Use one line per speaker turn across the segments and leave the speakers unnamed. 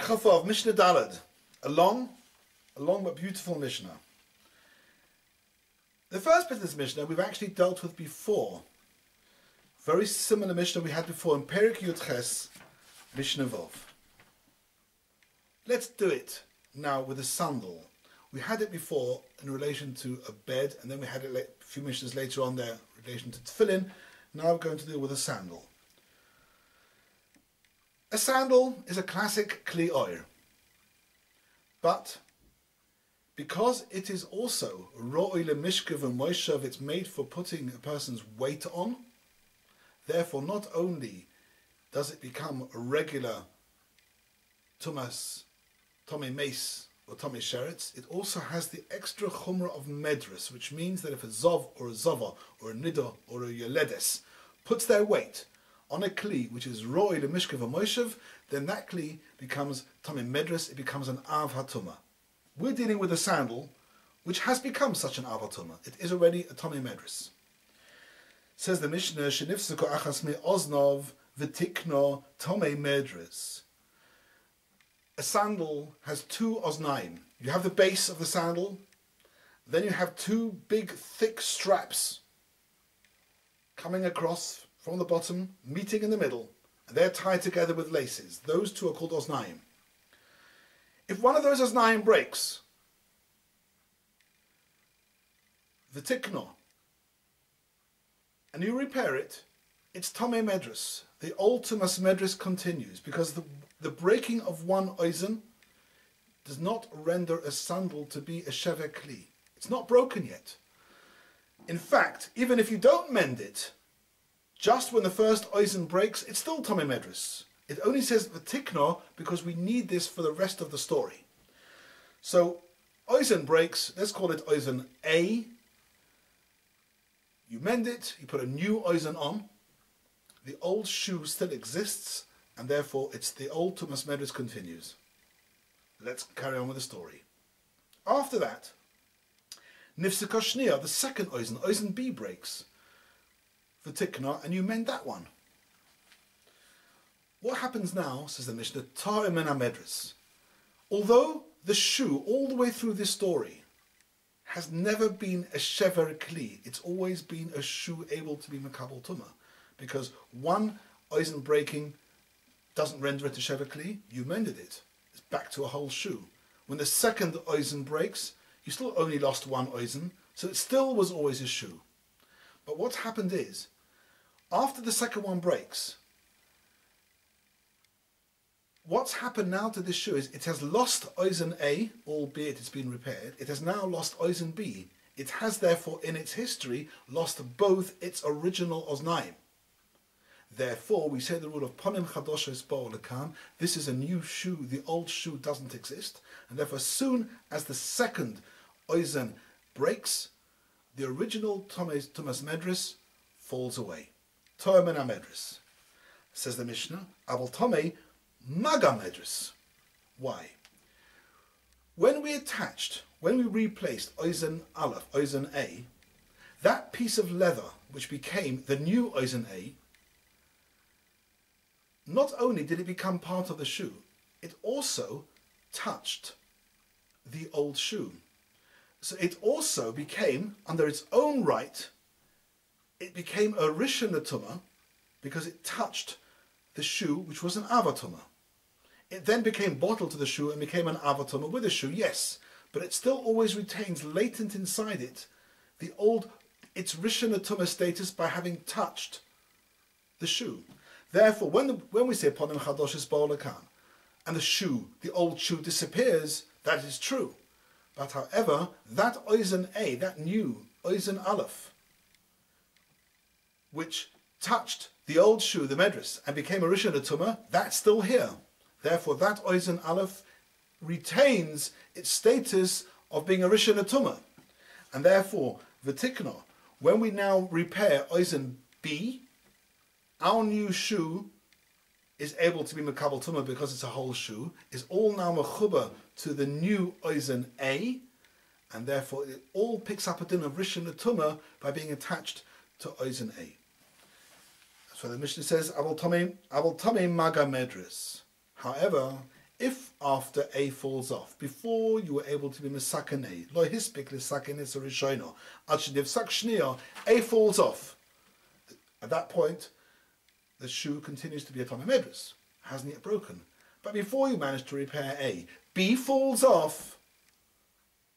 Chafov, Mishnah Daled, a long but beautiful Mishnah. The first bit of this Mishnah we've actually dealt with before. Very similar Mishnah we had before in Perek Yud Ches, Mishnah Vov. Let's do it now with a sandal. We had it before in relation to a bed, and then we had it a few Mishnahs later on there in relation to tefillin. Now we're going to deal with a sandal. A sandal is a classic kli oir, but because it is also ro'oi lemishkav and moishav, it's made for putting a person's weight on. Therefore, not only does it become a regular tumas, tome mace or tome sheretz, it also has the extra chumrah of medras, which means that if a zov or a zava or a nida or a yoledes puts their weight on a kli which is ro'oi lemishkav and moishav, then that kli becomes tome medras, it becomes an av hatuma. We're dealing with a sandal which has become such an av hatuma. It is already a tome medras. Says the Mishnah, Shenifsuko achas me oznov v'tikno tome medras. A sandal has two oznaim. You have the base of the sandal, then you have two big thick straps coming across from the bottom, meeting in the middle, and they're tied together with laces. Those two are called oznaim. If one of those oznaim breaks, v'tikno, and you repair it, it's Tomei Medras. The old Tumas Medras continues, because the breaking of one oizen does not render a sandal to be a Shever Kli. It's not broken yet. In fact, even if you don't mend it, just when the first oizen breaks, it's still Tomei Medras. It only says V'tikno because we need this for the rest of the story. So, oizen breaks, let's call it oizen A. You mend it, you put a new oizen on, the old shoe still exists, and therefore it's the old Tumas Medras continues. Let's carry on with the story. After that, Nifsika Shnia, the second oizen B breaks, V'tikna, and you mend that one. What happens now, says the Mishnah, Tar Emena Medras. Although the shoe, all the way through this story, has never been a shever kli, it's always been a shoe able to be makabel tuma, because one oizen breaking doesn't render it a shever kli. You mended it, it's back to a whole shoe. When the second oizen breaks, you still only lost one oizen, so it still was always a shoe. But what's happened is, after the second one breaks, what's happened now to this shoe is it has lost oizen A, albeit it's been repaired. It has now lost oizen B. It has therefore in its history lost both its original oznaim. Therefore, we say the rule of ponim chadoshes bo'olekam. This is a new shoe. The old shoe doesn't exist, and therefore, as soon as the second oizen breaks, the original Tumas Medras falls away. To'emena Medras, says the Mishnah. Aval Tomei Maga Medras. Why? When we replaced oizen Aleph, oizen A, that piece of leather which became the new oizen A, not only did it become part of the shoe, it also touched the old shoe. So it also became, under its own right, it became a Rishon Tumah because it touched the shoe which was an Avatuma. It then became bottled to the shoe and became an Avatuma with the shoe, yes, but it still always retains latent inside it its Rishon Tumah status by having touched the shoe. Therefore, when we say Ponim Chadoshes Bo'olekam, and the old shoe disappears, that is true. But however, that oizen A, that new oizen Aleph, which touched the old shoe, the Medras, and became a Rishon Tumah, that's still here. Therefore, that oizen Aleph retains its status of being a Rishon Tumah. And therefore, V'tikno, when we now repair oizen B, our new shoe is able to be Makabel Tumah because it's a whole shoe, is all now Mechuba to the new oizen A, and therefore it all picks up a din of Rishon Tumah by being attached to oizen A. That's why the Mishnah says, Aval Tomei Maga Medras. However, If after A falls off, before you were able to be Mesakane, lo hispik l'sakenes rishono, ad shenivsak shnia, A falls off. At that point, the shoe continues to be a Tomei Medrus, hasn't yet broken. But before you manage to repair A, B falls off.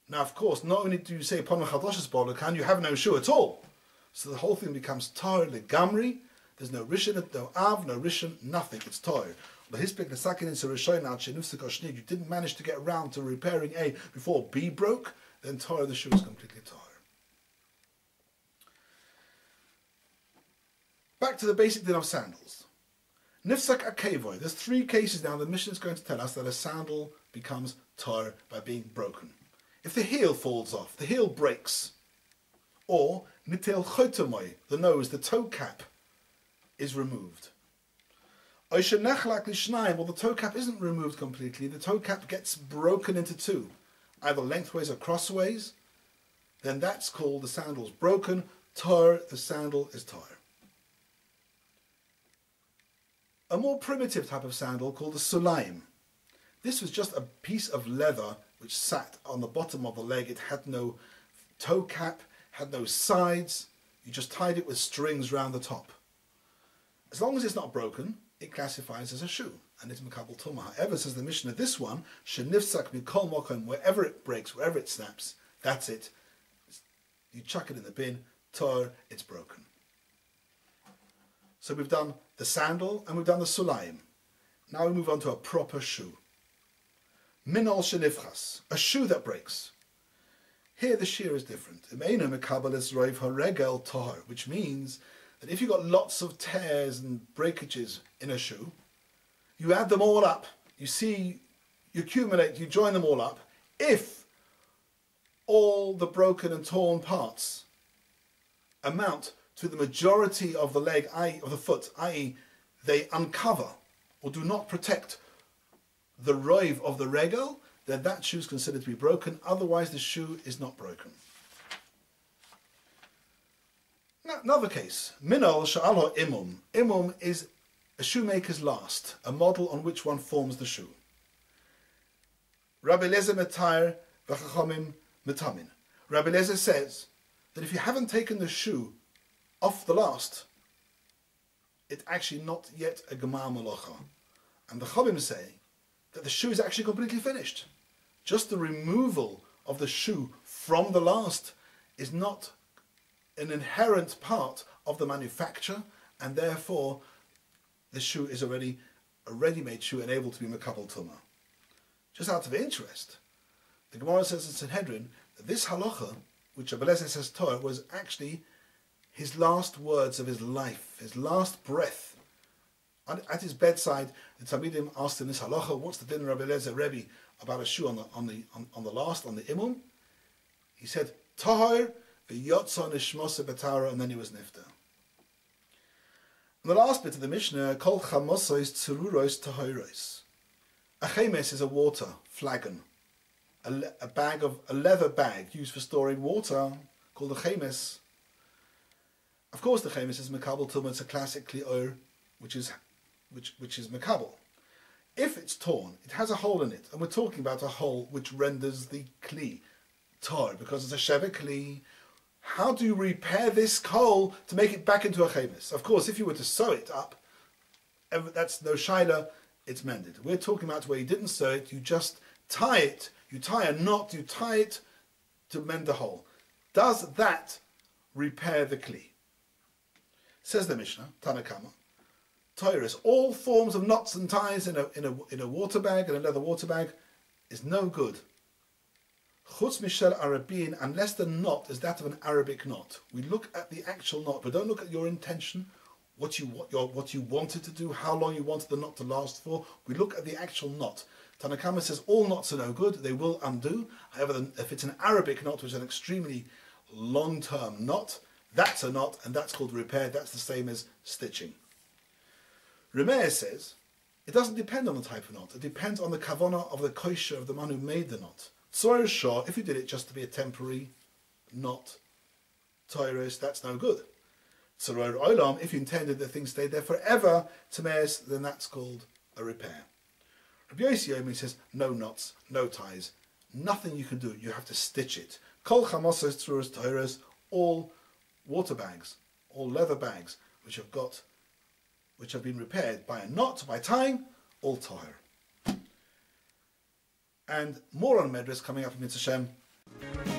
Now, of course, not only do you say Pon Chadoshes Bolokan, you have no shoe at all. So the whole thing becomes Tar Legamri. There's no Rishon, no Av, no Rishon, nothing. It's Tar. You didn't manage to get around to repairing A before B broke, then Tar, the shoe is completely Tar. Back to the basic din of sandals. Nifsak Akevoy. There's three cases now the Mishnah is going to tell us that a sandal becomes Tar by being broken. If the heel falls off, the heel breaks, or Nitel Chotomoy, the nose, the toe cap, is removed. Or the toe cap isn't removed completely, the toe cap gets broken into two, either lengthways or crossways, then that's called the sandal's broken. Tar, the sandal is tar. A more primitive type of sandal called the sulaim. This was just a piece of leather which sat on the bottom of the leg. It had no toe cap, had no sides. You just tied it with strings round the top. As long as it's not broken, it classifies as a shoe, and it's Mekabel Tumah. However, says the Mishnah, this one, Shenifsak Mikol Mokom, wherever it breaks, wherever it snaps, that's it. You chuck it in the bin, tar, it's broken. So we've done the sandal and we've done the sulaim. Now we move on to a proper shoe. Minol Shenifchas, a shoe that breaks. Here the shear is different. Imeinu Mekabel is Roiv Haregel Tar, which means that if you've got lots of tears and breakages in a shoe, you add them all up, you see, you accumulate, you join them all up. If all the broken and torn parts amount to the majority of the leg, i.e. of the foot, i.e. they uncover or do not protect the roiv of the regel, then that shoe is considered to be broken. Otherwise the shoe is not broken. Now, another case, Minol Sha'alo Imum. Imum is a shoemaker's last, a model on which one forms the shoe. Rabbi Lezer Metair V'chachomim Metamin. Rabbi Lezer says that if you haven't taken the shoe off the last, it's actually not yet a Gemar Molocha. And the Chomim say that the shoe is actually completely finished. Just the removal of the shoe from the last is not an inherent part of the manufacture, and therefore the shoe is already a ready-made shoe and able to be Mekabel Tumah. Just out of interest, the Gemara says in Sanhedrin that this halacha, which Rabbi Lezer says Torah, was actually his last words of his life, his last breath. At his bedside, the Talmidim asked him this halacha, what's the din of Rabbi Lezer Rebbe about a shoe on the imum? He said, Tahor, and then he was nifta. And the last bit of the Mishnah, Kol chamosos tzeruros tahoros. A chemes is a water flagon, a leather bag used for storing water, called a chemes. Of course, the chemes is Mekabel Tumah. It's a classic kli'or, which is Mekabel. If it's torn, it has a hole in it, and we're talking about a hole which renders the kli tar, because it's a sheva kli. How do you repair this hole to make it back into a chemes? Of course, if you were to sew it up, that's no shaila, it's mended. We're talking about where you didn't sew it, you just tie it, you tie a knot, you tie it to mend the hole. Does that repair the kli? Says the Mishnah, Tanakama, Toiris, all forms of knots and ties in a water bag, in a leather water bag, is no good. Chutz mishel Arabin, unless the knot is that of an Arabic knot. We look at the actual knot, but don't look at your intention, what you wanted to do, how long you wanted the knot to last for. We look at the actual knot. Tanakama says all knots are no good, they will undo. However, if it's an Arabic knot, which is an extremely long-term knot, that's a knot, and that's called repair. That's the same as stitching. Remeir says it doesn't depend on the type of knot. It depends on the kavanah of the kosher of the man who made the knot. Tzor Shah, if you did it just to be a temporary knot, Tyrus, that's no good. Tzor Olam, if you intended that things stayed there forever, Tameis, then that's called a repair. Rabbi Yossi Omer says, no knots, no ties, nothing you can do. You have to stitch it. Kol chamosas tzuras toiras, all water bags, all leather bags, which have been repaired by a knot, by tying, all tahir. And more on Medras coming up in Mitzvah Shem.